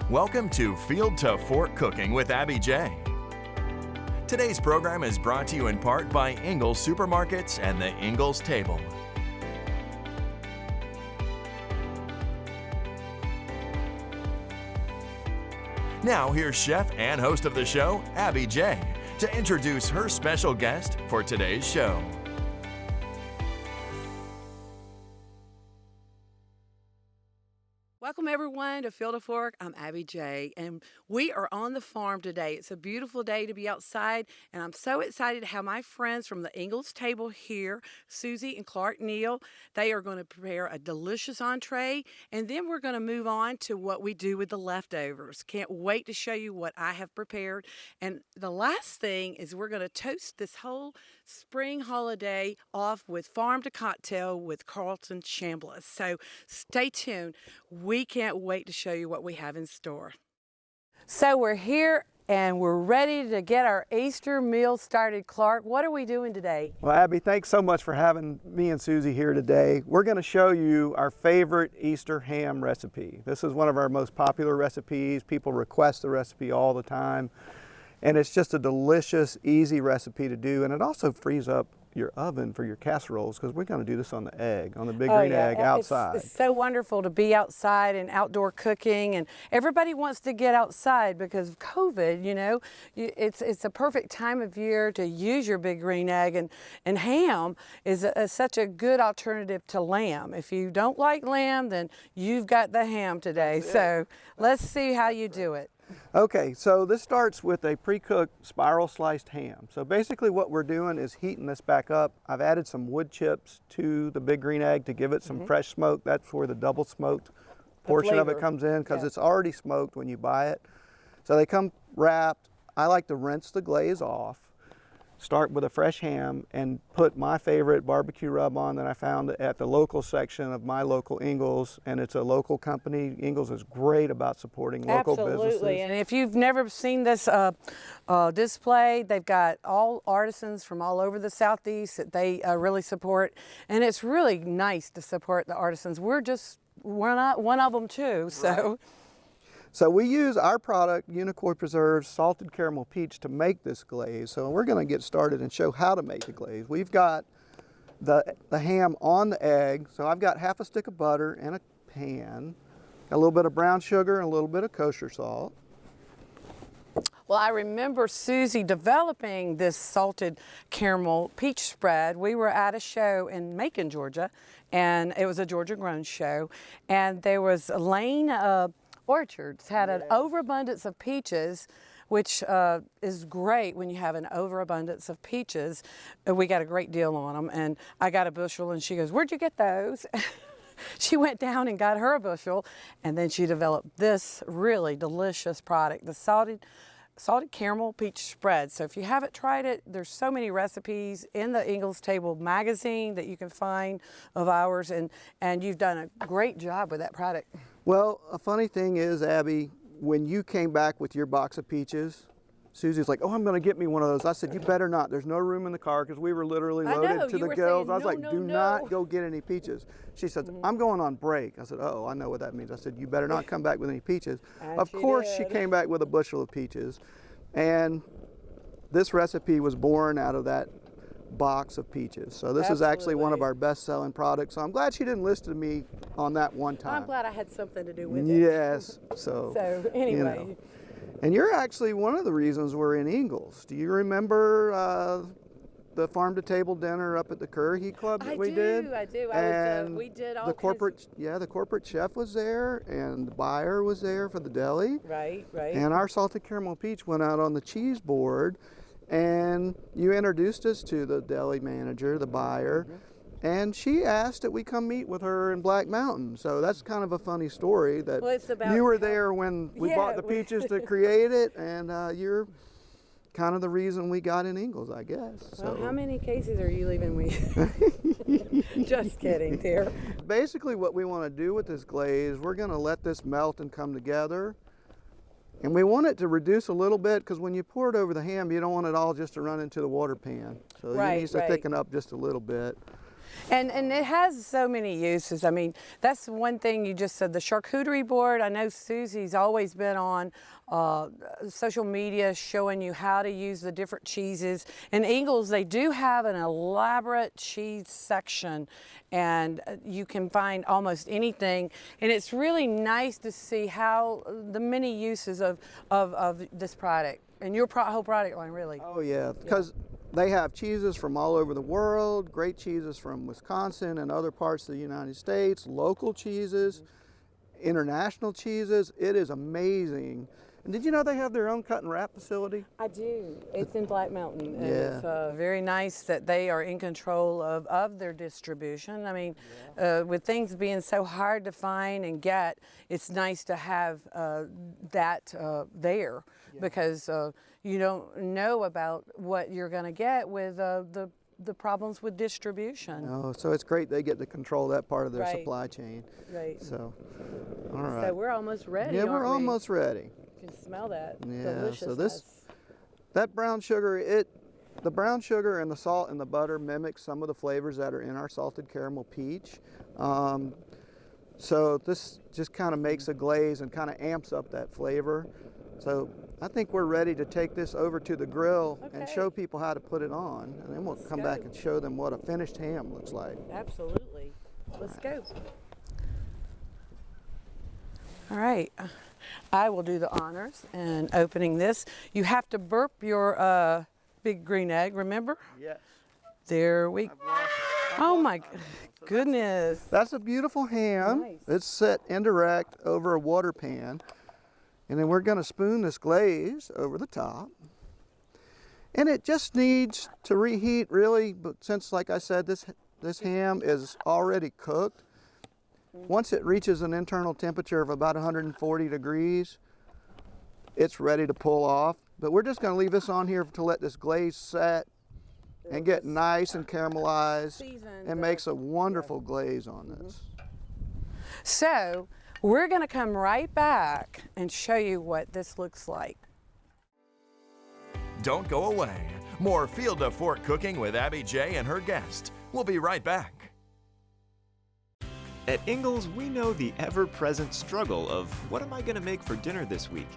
Welcome to Field to Fork Cooking with Abby J. Today's program is brought to you in part by Ingles Supermarkets and the Ingles Table. Now here's chef and host of the show, Abby J, to introduce her special guest for today's show. Welcome everyone to Field to Fork. I'm Abby J, and we are on the farm today. It's a beautiful day to be outside, and I'm so excited to have my friends from the Ingles Table here, Susie and Clark Neal. They are going to prepare a delicious entree, and then we're going to move on to what we do with the leftovers. Can't wait to show you what I have prepared. And the last thing is we're going to toast this whole spring holiday off with Farm to Cocktail with Carlton Chambliss. So stay tuned. We can't wait to show you what we have in store. So we're here and we're ready to get our Easter meal started. Clark, what are we doing today? Well, Abby, thanks so much for having me and Susie here today. We're going to show you our favorite Easter ham recipe. This is one of our most popular recipes. People request the recipe all the time. And it's just a delicious, easy recipe to do. And it also frees up your oven for your casseroles, because we're going to do this on the egg, on the big green egg outside. It's so wonderful to be outside and outdoor cooking, and everybody wants to get outside because of COVID, you know. It's a perfect time of year to use your big green egg, and ham is such a good alternative to lamb. If you don't like lamb, then you've got the ham today. So let's see how you do it. Okay, so this starts with a pre-cooked spiral sliced ham. So basically what we're doing is heating this back up. I've added some wood chips to the big green egg to give it some fresh smoke. That's where the double smoked portion of it comes in, because it's already smoked when you buy it. So they come wrapped. I like to rinse the glaze off, start with a fresh ham, and put my favorite barbecue rub on that I found at the local section of my local Ingles, and it's a local company. Ingles is great about supporting local businesses. Absolutely, and if you've never seen this display, they've got all artisans from all over the Southeast that they really support, and it's really nice to support the artisans. We're not one of them too, so. Right. So we use our product, Unicoi Preserves Salted Caramel Peach, to make this glaze. So we're going to get started and show how to make the glaze. We've got the ham on the egg. So I've got half a stick of butter in a pan, a little bit of brown sugar and a little bit of kosher salt. Well, I remember Susie developing this salted caramel peach spread. We were at a show in Macon, Georgia, and it was a Georgia grown show. And there was Lane Orchards had an overabundance of peaches, which is great when you have an overabundance of peaches. We got a great deal on them, and I got a bushel, and she goes, "Where'd you get those?" She went down and got her a bushel, and then she developed this really delicious product, the salted caramel peach spread. So if you haven't tried it, there's so many recipes in the Ingles Table magazine that you can find of ours, and you've done a great job with that product. Well, a funny thing is, Abby, when you came back with your box of peaches, Susie's like, "Oh, I'm going to get me one of those." I said, "You better not. There's no room in the car," because we were literally loaded to the gills. I was like, "Do not go get any peaches." She said, "I'm going on break." I said, "Oh, I know what that means." I said, "You better not come back with any peaches." Of course, she came back with a bushel of peaches. And this recipe was born out of that box of peaches. So this is actually one of our best-selling products. So I'm glad she didn't listen to me on that one time. I'm glad I had something to do with it. Yes. So anyway. You know. And you're actually one of the reasons we're in Ingles. Do you remember the farm to table dinner up at the Currahee Club that we did? I do. And we did all the corporate chef was there, and the buyer was there for the deli. Right. And our salted caramel peach went out on the cheese board, and you introduced us to the deli manager, the buyer, and she asked that we come meet with her in Black Mountain. So that's kind of a funny story that you were there when we bought the peaches to create it, and you're kind of the reason we got in Ingles, I guess. So. Well, how many cases are you leaving me? Just kidding, dear. Basically what we want to do with this glaze, we're going to let this melt and come together. And we want it to reduce a little bit, because when you pour it over the ham, you don't want it all just to run into the water pan. So it needs to thicken up just a little bit. And it has so many uses. I mean, that's one thing you just said, the charcuterie board. I know Susie's always been on social media showing you how to use the different cheeses. In Ingles, they do have an elaborate cheese section, and you can find almost anything. And it's really nice to see how the many uses of this product and your whole product line, really. Oh yeah, because they have cheeses from all over the world, great cheeses from Wisconsin and other parts of the United States, local cheeses, international cheeses. It is amazing. And did you know they have their own cut and wrap facility? I do. It's in Black Mountain. And Yeah. it's very nice that they are in control of their distribution. I mean, with things being so hard to find and get, it's nice to have that there, because you don't know about what you're going to get with the problems with distribution. Oh, so it's great they get to control that part of their Right. supply chain. Right. So, all right. So we're almost ready. Yeah, we're aren't we? almost ready. You can smell that Yeah, deliciousness. so that brown sugar, the brown sugar and the salt and the butter mimic some of the flavors that are in our salted caramel peach. So this just kind of makes a glaze and kind of amps up that flavor. So I think we're ready to take this over to the grill and Okay. show people how to put it on, and then we'll come back and show them what a finished ham looks like. Absolutely. Let's go. All right. I will do the honors in opening this. You have to burp your big green egg, remember? Yes. There we go. Oh my goodness. That's a beautiful ham. Nice. It's set indirect over a water pan. And then we're going to spoon this glaze over the top. And it just needs to reheat really, but since, like I said, this ham is already cooked. Once it reaches an internal temperature of about 140 degrees, it's ready to pull off. But we're just going to leave this on here to let this glaze set and get nice and caramelized, and makes a wonderful glaze on this. So we're going to come right back and show you what this looks like. Don't go away. More Field to Fork cooking with Abby J and her guest. We'll be right back. At Ingles, we know the ever-present struggle of what am I going to make for dinner this week?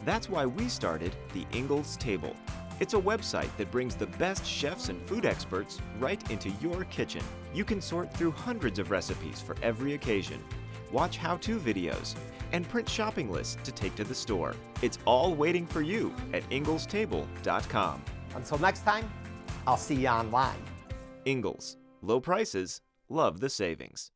That's why we started the Ingles Table. It's a website that brings the best chefs and food experts right into your kitchen. You can sort through hundreds of recipes for every occasion, watch how-to videos, and print shopping lists to take to the store. It's all waiting for you at inglestable.com. Until next time, I'll see you online. Ingles. Low prices, love the savings.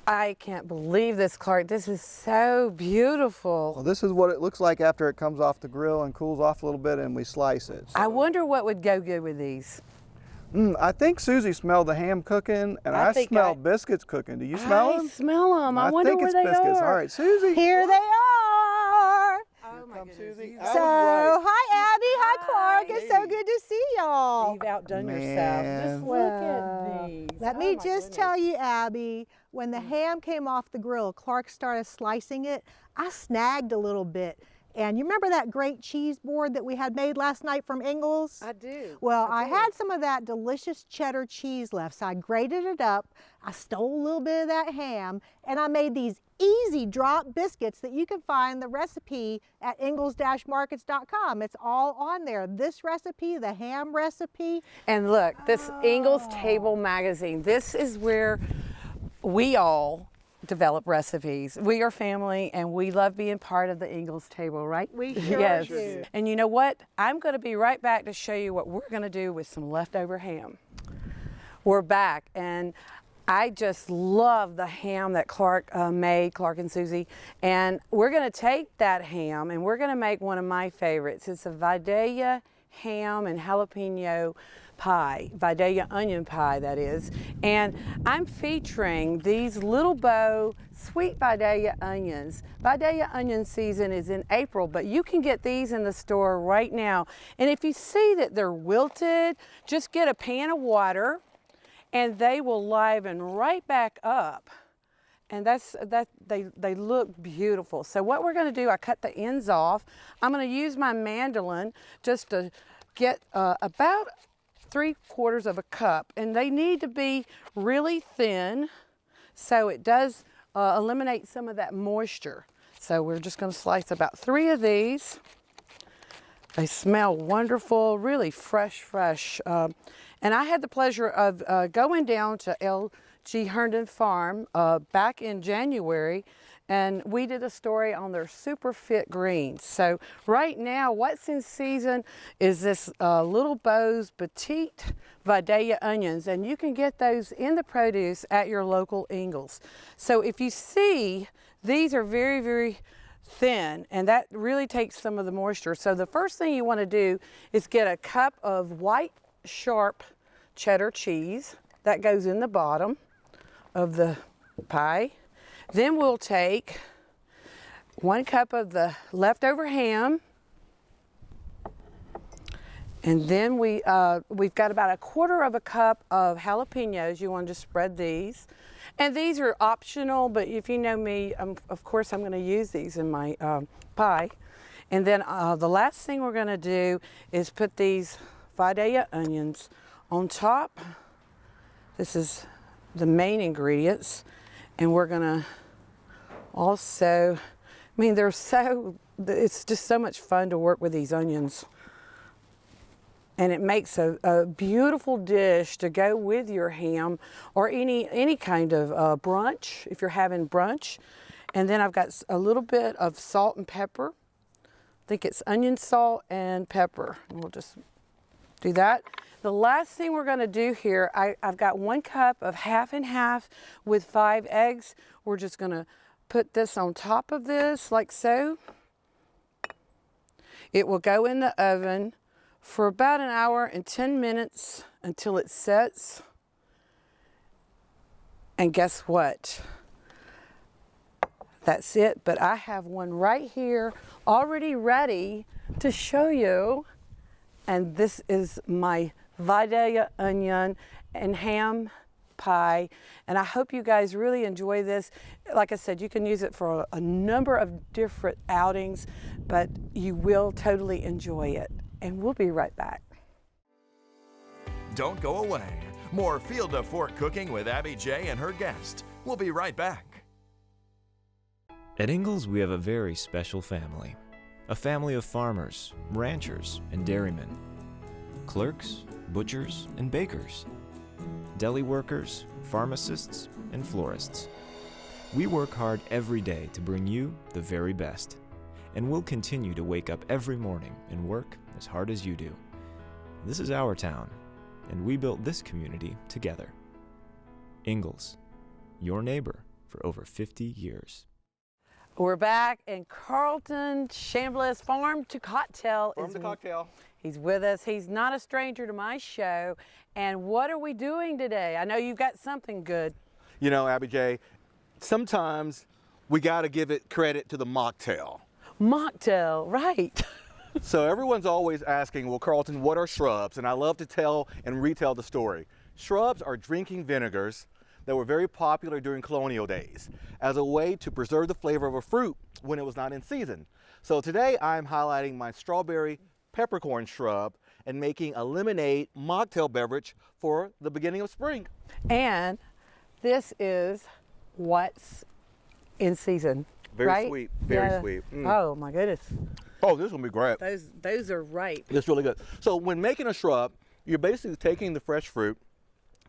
I can't believe this, Clark. This is so beautiful. Well, this is what it looks like after it comes off the grill and cools off a little bit and we slice it. I wonder what would go good with these. I think Susie smelled the ham cooking, and I smell biscuits cooking. Do you smell them? I smell them. I wonder think where it's they biscuits. are. All right, Susie. Here they are. Oh my goodness. Susie. You've, I was So, right. hi Abby, hi Clark. It's so Hey. good to see y'all. you've outdone Man. yourself. Just look at these. Let Oh me my just tell you, Abby, when the ham came off the grill, Clark started slicing it, I snagged a little bit. And you remember that great cheese board that we had made last night from Ingles? I do. Well, I do. had some of that delicious cheddar cheese left, so I grated it up. I stole a little bit of that ham, and I made these easy drop biscuits that you can find the recipe at ingles-markets.com. It's all on there. This recipe, the ham recipe. And look, this Ingles Table magazine, this is where we all develop recipes. We are family and we love being part of the Ingles Table, right? We sure yes. do. And you know what? I'm going to be right back to show you what we're going to do with some leftover ham. We're back, and I just love the ham that Clark made, Clark and Susie. And we're going to take that ham and we're going to make one of my favorites. It's a Vidalia ham and jalapeno pie, Vidalia onion pie, that is. And I'm featuring these little bow sweet Vidalia onions. Vidalia onion season is in April, but you can get these in the store right now. And if you see that they're wilted, just get a pan of water and they will liven right back up. And they look beautiful. So what we're going to do, I cut the ends off. I'm going to use my mandolin just to get about 3/4 of a cup, and they need to be really thin so it does eliminate some of that moisture. So we're just going to slice about 3 of these. They smell wonderful, really fresh. And I had the pleasure of going down to L.G. Herndon Farm back in January, and we did a story on their super fit greens. So right now, what's in season is this Little Beau's Petite Vidalia Onions, and you can get those in the produce at your local Ingles. So if you see, these are very thin, and that really takes some of the moisture. So the first thing you want to do is get a cup of white sharp cheddar cheese. That goes in the bottom of the pie. Then we'll take 1 cup of the leftover ham, and then we've got about 1/4 cup of jalapenos. You want to just spread these. And these are optional, but if you know me, of course I'm going to use these in my pie. And then the last thing we're going to do is put these Vidalia onions on top. This is the main ingredients. And we're going to also, I mean, it's just so much fun to work with these onions. And it makes a beautiful dish to go with your ham or any kind of brunch, if you're having brunch. And then I've got a little bit of salt and pepper. I think it's onion, salt, and pepper. And we'll just do that. The last thing we're going to do here, I've got 1 cup of half and half with 5 eggs. We're just going to put this on top of this like so. It will go in the oven for about 1 hour and 10 minutes until it sets. And guess what? That's it, but I have one right here already ready to show you. And this is my Vidalia onion and ham pie, and I hope you guys really enjoy this. Like I said, you can use it for a number of different outings, but you will totally enjoy it. And we'll be right back. Don't go away. More Field to Fork cooking with Abby J and her guest. We'll be right back. At Ingles, we have a very special family. A family of farmers, ranchers, and dairymen. Clerks, butchers, and bakers. Deli workers, pharmacists, and florists. We work hard every day to bring you the very best. And we'll continue to wake up every morning and work as hard as you do. This is our town, and we built this community together. Ingles, your neighbor for over 50 years. We're back, and Carlton Chambliss, Farm to Cocktail. He's with us. He's not a stranger to my show. And what are we doing today? I know you've got something good. You know, Abby J, sometimes we got to give it credit to the mocktail. Mocktail, right. So everyone's always asking, well, Carlton, what are shrubs? And I love to tell and retell the story. Shrubs are drinking vinegars that were very popular during colonial days as a way to preserve the flavor of a fruit when it was not in season. So today I'm highlighting my strawberry peppercorn shrub and making a lemonade mocktail beverage for the beginning of spring. And this is what's in season. Very right? sweet, very sweet. Oh my goodness. Oh, this is gonna be great. Those are ripe. It's really good. So when making a shrub, you're basically taking the fresh fruit,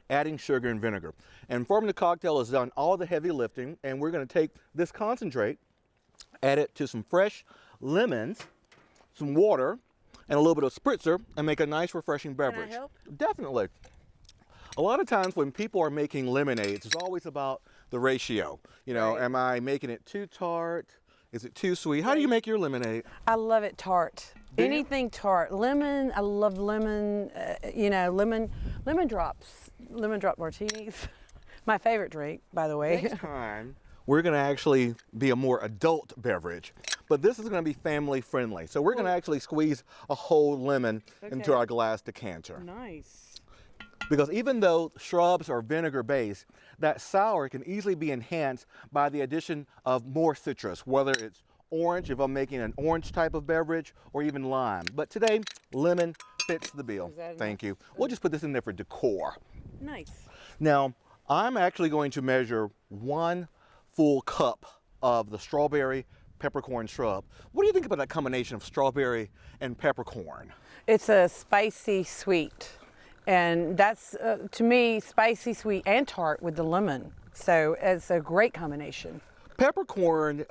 adding sugar and vinegar. And Farm to Cocktail has done all the heavy lifting, and we're gonna take this concentrate, add it to some fresh lemons, some water, and a little bit of spritzer, and make a nice refreshing beverage. Can I help? Definitely. A lot of times when people are making lemonades, it's always about the ratio. You know, Right. am I making it too tart? Is it too sweet? How do you make your lemonade? I love it tart. Do you? Anything tart. Lemon, I love lemon, lemon drop martinis. My favorite drink, by the way. Next time, we're gonna actually be a more adult beverage, but this is gonna be family friendly. So we're gonna actually squeeze a whole lemon into our glass decanter. Nice. Because even though shrubs are vinegar based, that sour can easily be enhanced by the addition of more citrus, whether it's orange, if I'm making an orange type of beverage, or even lime. But today, lemon fits the bill. Is that Thank enough? you. We'll just put this in there for decor. Nice. Now, I'm actually going to measure 1 full cup of the strawberry peppercorn shrub. What do you think about that combination of strawberry and peppercorn? It's a spicy sweet, and that's to me spicy sweet and tart with the lemon. So it's a great combination. Peppercorn,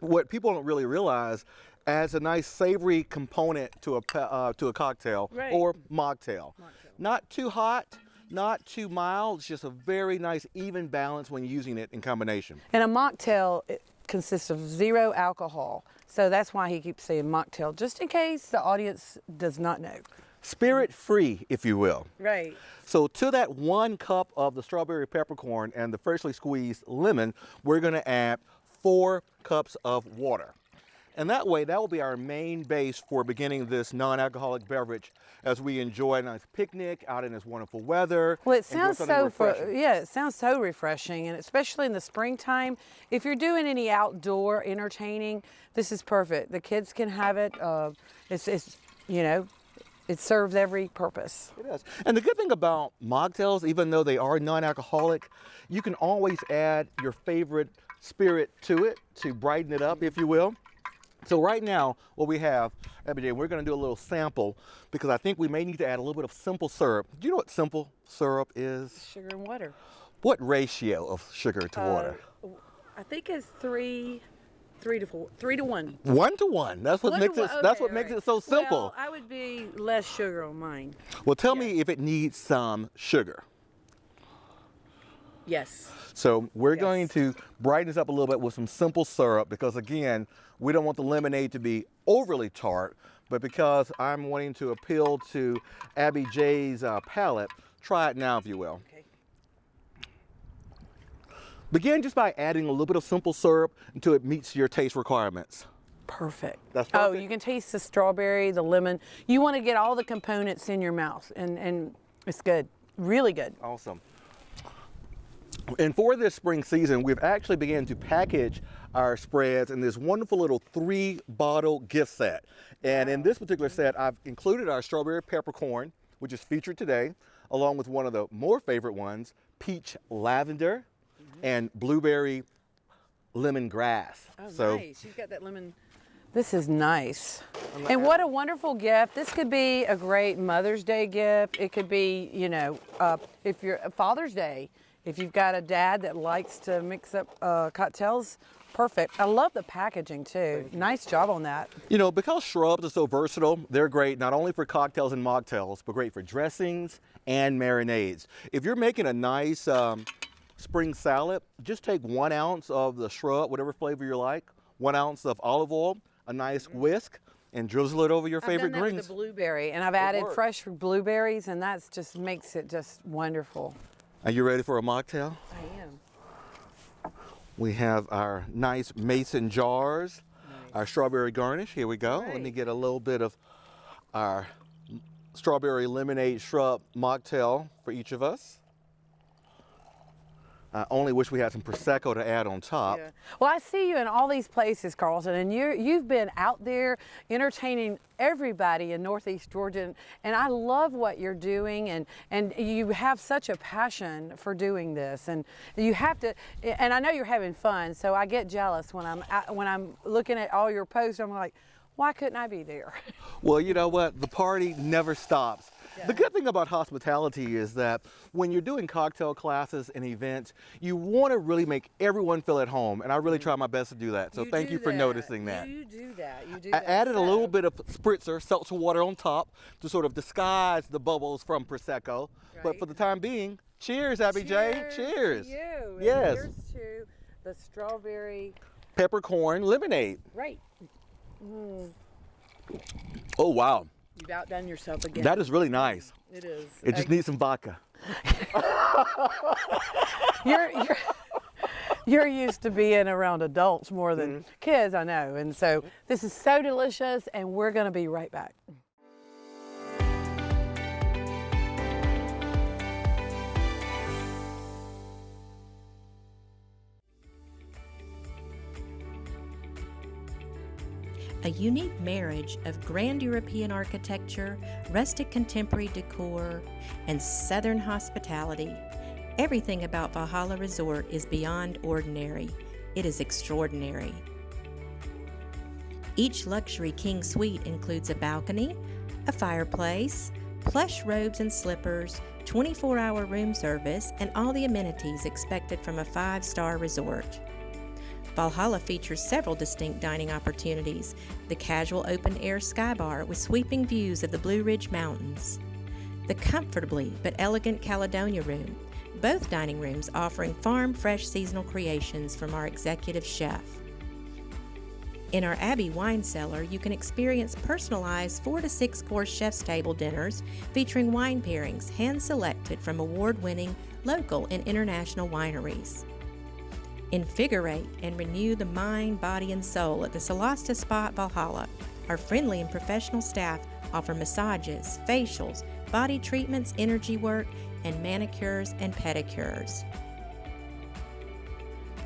what people don't really realize, adds a nice savory component to a cocktail Right. or mocktail. Not too hot, not too mild. It's just a very nice even balance when using it in combination. And a mocktail it consists of 0 alcohol. So that's why he keeps saying mocktail, just in case the audience does not know. Spirit free, if you will. Right. So to that 1 cup of the strawberry peppercorn and the freshly squeezed lemon, we're going to add 4 cups of water. And that way, that will be our main base for beginning this non-alcoholic beverage as we enjoy a nice picnic out in this wonderful weather. Well, it enjoy sounds something so refreshing. it sounds so refreshing, and especially in the springtime. If you're doing any outdoor entertaining, this is perfect. The kids can have it. It's you know, it serves every purpose. It is. And the good thing about mocktails, even though they are non-alcoholic, you can always add your favorite spirit to it to brighten it up, if you will. So right now, what we have, Abby, we're going to do a little sample because I think we may need to add a little bit of simple syrup. Do you know what simple syrup is? Sugar and water. What ratio of sugar to water? I think it's 3 to 1. 1 to 1. That's what makes it. That's what makes it so simple. Well, I would be less sugar on mine. Well, tell me if it needs some sugar. Yes. So we're going to brighten this up a little bit with some simple syrup because, again, we don't want the lemonade to be overly tart, but because I'm wanting to appeal to Abby J's palate, try it now, if you will. Okay. Begin just by adding a little bit of simple syrup until it meets your taste requirements. Perfect. That's Oh, perfect. you can taste the strawberry, the lemon. You want to get all the components in your mouth, and it's good. Really good. Awesome. And for this spring season, we've actually begun to package our spreads in this wonderful little 3-bottle gift set. And in this particular set, I've included our strawberry peppercorn, which is featured today, along with one of the more favorite ones, peach lavender and blueberry lemongrass. Oh, nice. You've got that lemon. This is nice. And what a wonderful gift. This could be a great Mother's Day gift. It could be, you know, if you're Father's Day, if you've got a dad that likes to mix up cocktails, perfect. I love the packaging too. Nice job on that. You know, because shrubs are so versatile, they're great not only for cocktails and mocktails, but great for dressings and marinades. If you're making a nice spring salad, just take 1 ounce of the shrub, whatever flavor you like, 1 ounce of olive oil, a nice whisk, and drizzle it over your favorite I've done that greens. with the blueberry, and I've added works. fresh blueberries, and that's just makes it just wonderful. Are you ready for a mocktail? I am. We have our nice mason jars, our strawberry garnish. Here we go. Let me Right. get a little bit of our strawberry lemonade shrub mocktail for each of us. I only wish we had some Prosecco to add on top. Yeah. Well, I see you in all these places, Carlton, and you've been out there entertaining everybody in Northeast Georgia, and I love what you're doing, and you have such a passion for doing this, and you have to. And I know you're having fun, so I get jealous when I'm looking at all your posts. I'm like, why couldn't I be there? Well, you know what? The party never stops. The good thing about hospitality is that when you're doing cocktail classes and events, you want to really make everyone feel at home, and I really try my best to do that. So thank you for noticing that. You do that. You do I that. added a little bit of spritzer, seltzer water on top to sort of disguise the bubbles from Prosecco. But for the time being, cheers, Abby J. Cheers. To you. And Yes. Here's to the strawberry. Peppercorn lemonade. Right. Oh, wow. You've outdone yourself again. That is really nice. It is. It just needs some vodka. You're used to being around adults more than kids, I know. And so this is so delicious, and we're going to be right back. A unique marriage of grand European architecture, rustic contemporary decor, and southern hospitality. Everything about Valhalla Resort is beyond ordinary. It is extraordinary. Each luxury king suite includes a balcony, a fireplace, plush robes and slippers, 24-hour room service, and all the amenities expected from a 5-star resort. Valhalla features several distinct dining opportunities: the casual open-air sky bar with sweeping views of the Blue Ridge Mountains, the comfortably but elegant Caledonia Room, both dining rooms offering farm-fresh seasonal creations from our executive chef. In our Abbey wine cellar, you can experience personalized 4 to 6 course chef's table dinners featuring wine pairings hand-selected from award-winning local and international wineries. Invigorate and renew the mind, body, and soul at the Solasta Spa at Valhalla. Our friendly and professional staff offer massages, facials, body treatments, energy work, and manicures and pedicures.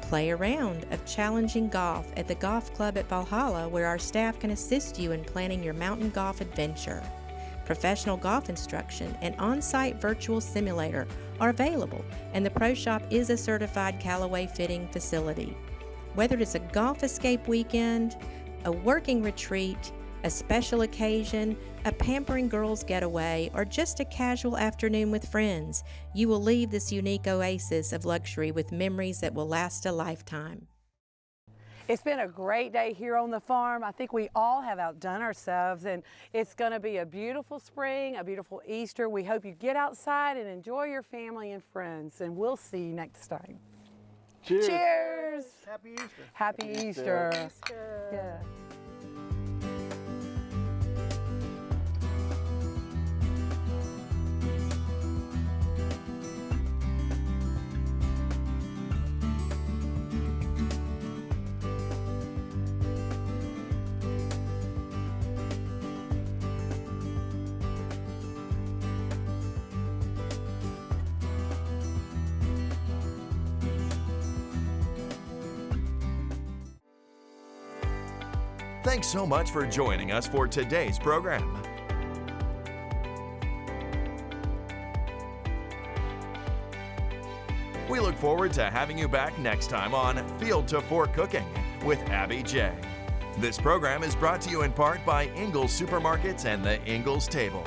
Play a round of challenging golf at the Golf Club at Valhalla, where our staff can assist you in planning your mountain golf adventure. Professional golf instruction and on-site virtual simulator are available, and the Pro Shop is a certified Callaway fitting facility. Whether it's a golf escape weekend, a working retreat, a special occasion, a pampering girls getaway, or just a casual afternoon with friends, you will leave this unique oasis of luxury with memories that will last a lifetime. It's been a great day here on the farm. I think we all have outdone ourselves, and it's going to be a beautiful spring, a beautiful Easter. We hope you get outside and enjoy your family and friends, and we'll see you next time. Cheers. Cheers. Happy Easter. Happy Easter. Yeah. Thanks so much for joining us for today's program. We look forward to having you back next time on Field to Fork Cooking with Abby J. This program is brought to you in part by Ingles Supermarkets and the Ingles Table.